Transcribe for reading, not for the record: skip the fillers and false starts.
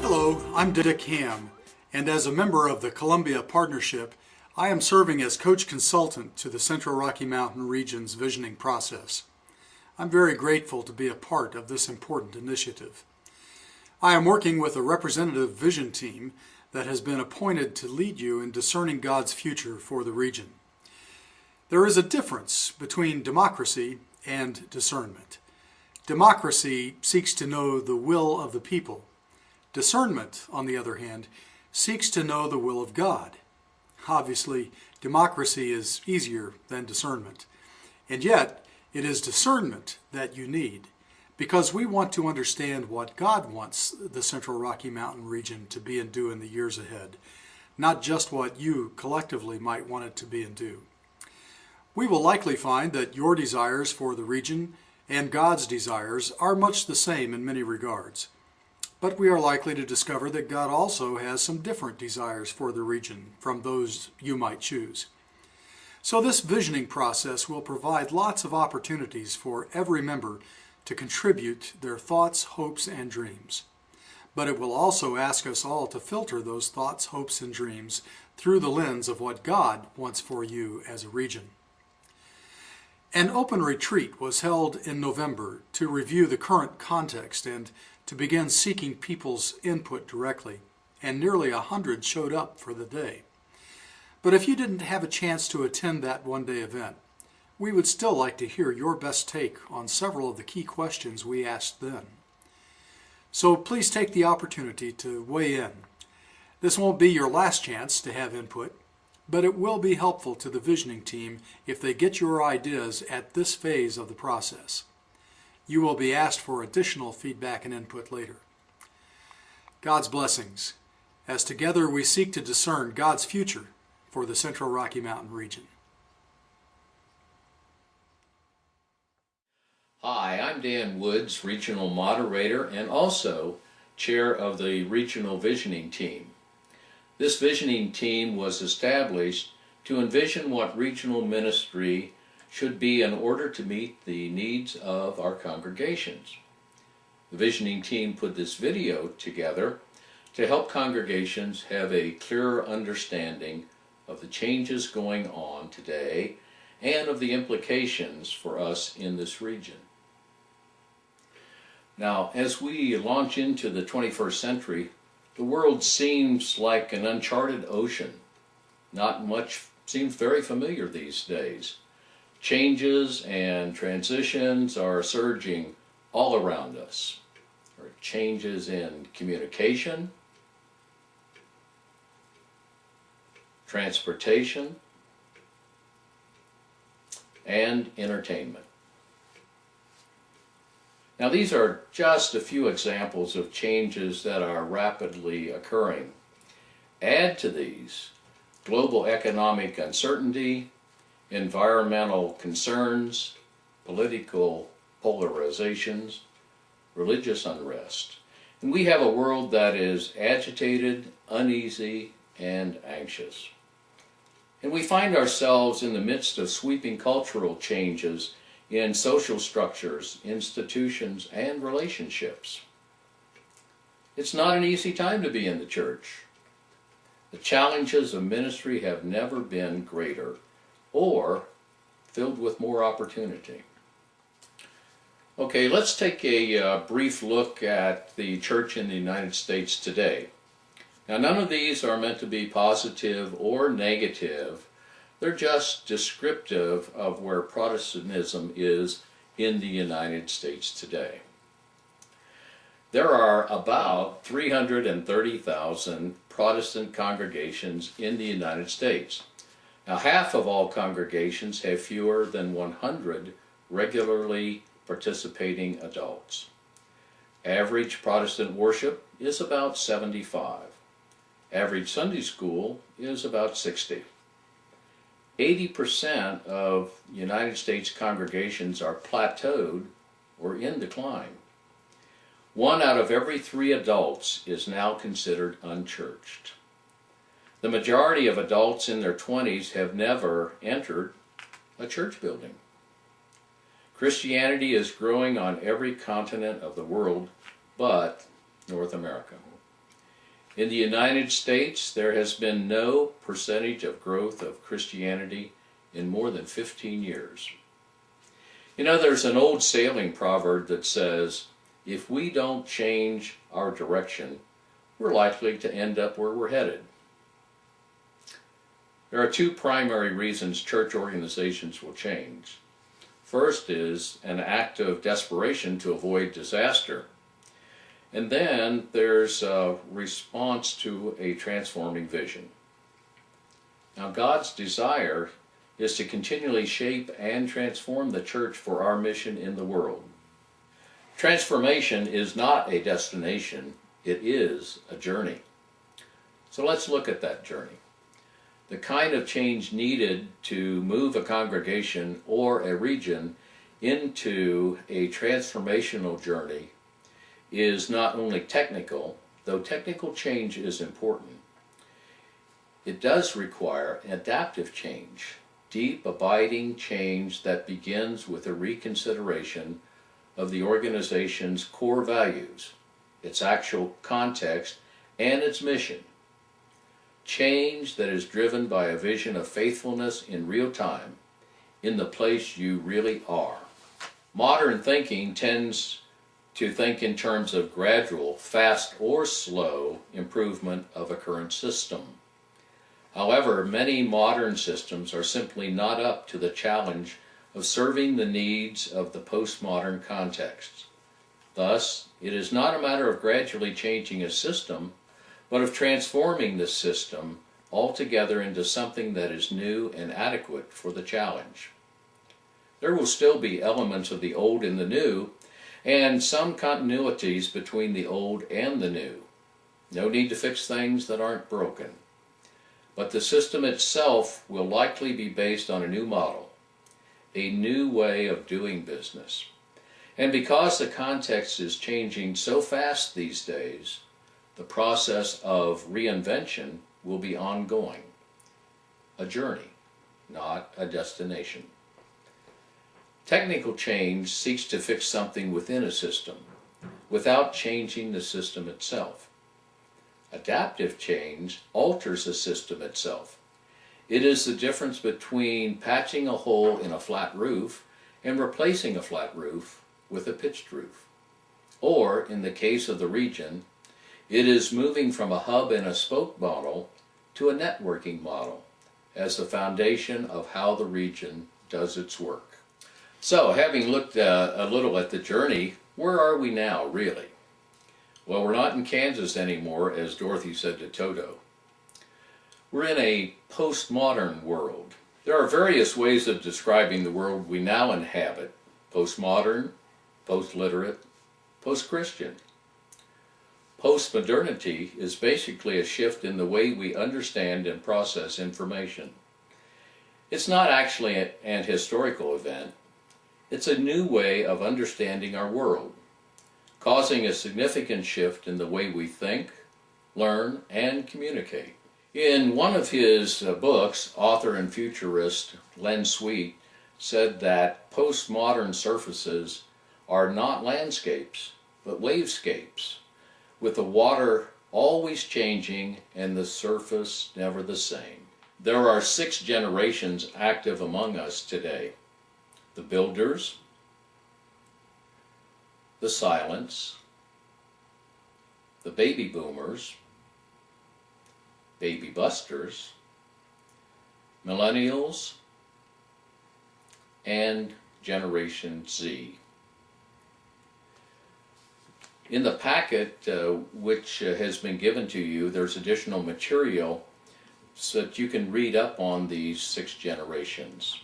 Hello, I'm Dick Ham, and as a member of the Columbia Partnership, I am serving as coach consultant to the Central Rocky Mountain region's visioning process. I'm very grateful to be a part of this important initiative. I am working with a representative vision team that has been appointed to lead you in discerning God's future for the region. There is a difference between democracy and discernment. Democracy seeks to know the will of the people. Discernment, on the other hand, seeks to know the will of God. Obviously, democracy is easier than discernment. And yet, it is discernment that you need, because we want to understand what God wants the Central Rocky Mountain region to be and do in the years ahead, not just what you collectively might want it to be and do. We will likely find that your desires for the region and God's desires are much the same in many regards. But we are likely to discover that God also has some different desires for the region from those you might choose. So this visioning process will provide lots of opportunities for every member to contribute their thoughts, hopes, and dreams. But it will also ask us all to filter those thoughts, hopes, and dreams through the lens of what God wants for you as a region. An open retreat was held in November to review the current context and to begin seeking people's input directly, and nearly 100 showed up for the day. But if you didn't have a chance to attend that one-day event, we would still like to hear your best take on several of the key questions we asked then. So please take the opportunity to weigh in. This won't be your last chance to have input, but it will be helpful to the visioning team if they get your ideas at this phase of the process. You will be asked for additional feedback and input later. God's blessings, as together we seek to discern God's future for the Central Rocky Mountain region. Hi, I'm Dan Woods, Regional Moderator and also Chair of the Regional Visioning Team. This visioning team was established to envision what regional ministry should be in order to meet the needs of our congregations. The visioning team put this video together to help congregations have a clearer understanding of the changes going on today and of the implications for us in this region. Now, as we launch into the 21st century, the world seems like an uncharted ocean. Not much seems very familiar these days. Changes and transitions are surging all around us. There are changes in communication, transportation, and entertainment. Now, these are just a few examples of changes that are rapidly occurring. Add to these global economic uncertainty, environmental concerns, political polarizations, religious unrest. And we have a world that is agitated, uneasy, and anxious. And we find ourselves in the midst of sweeping cultural changes in social structures, institutions, and relationships. It's not an easy time to be in the church. The challenges of ministry have never been greater or filled with more opportunity. Okay, let's take a brief look at the church in the United States today. Now, none of these are meant to be positive or negative. They're just descriptive of where Protestantism is in the United States today. There are about 330,000 Protestant congregations in the United States. Now, half of all congregations have fewer than 100 regularly participating adults. Average Protestant worship is about 75. Average Sunday school is about 60. 80% of United States congregations are plateaued or in decline. 1 out of every 3 adults is now considered unchurched. The majority of adults in their 20s have never entered a church building. Christianity is growing on every continent of the world but North America. In the United States, there has been no percentage of growth of Christianity in more than 15 years. You know, there's an old sailing proverb that says, if we don't change our direction, we're likely to end up where we're headed. There are two primary reasons church organizations will change. First is an act of desperation to avoid disaster. And then there's a response to a transforming vision. Now, God's desire is to continually shape and transform the church for our mission in the world. Transformation is not a destination, it is a journey. So let's look at that journey. The kind of change needed to move a congregation or a region into a transformational journey is not only technical, though technical change is important. It does require adaptive change, deep, abiding change that begins with a reconsideration of the organization's core values, its actual context, and its mission. Change that is driven by a vision of faithfulness in real time, in the place you really are. Modern thinking tends to think in terms of gradual, fast or slow improvement of a current system. However, many modern systems are simply not up to the challenge of serving the needs of the postmodern context. Thus, it is not a matter of gradually changing a system, but of transforming the system altogether into something that is new and adequate for the challenge. There will still be elements of the old in the new, and some continuities between the old and the new. No need to fix things that aren't broken. But the system itself will likely be based on a new model, a new way of doing business. And because the context is changing so fast these days, the process of reinvention will be ongoing. A journey, not a destination. Technical change seeks to fix something within a system, without changing the system itself. Adaptive change alters the system itself. It is the difference between patching a hole in a flat roof and replacing a flat roof with a pitched roof. Or, in the case of the region, it is moving from a hub and a spoke model to a networking model as the foundation of how the region does its work. So, having looked a little at the journey, where are we now, really? Well, we're not in Kansas anymore, as Dorothy said to Toto. We're in a postmodern world. There are various ways of describing the world we now inhabit: postmodern, post-literate, post-Christian. Postmodernity is basically a shift in the way we understand and process information. It's not actually an historical event. It's a new way of understanding our world, causing a significant shift in the way we think, learn, and communicate. In one of his books, author and futurist Len Sweet said that postmodern surfaces are not landscapes, but wavescapes, with the water always changing and the surface never the same. There are 6 generations active among us today: the builders, the silents, the baby boomers, baby busters, millennials, and Generation Z. In the packet which has been given to you, there's additional material so that you can read up on these 6 generations.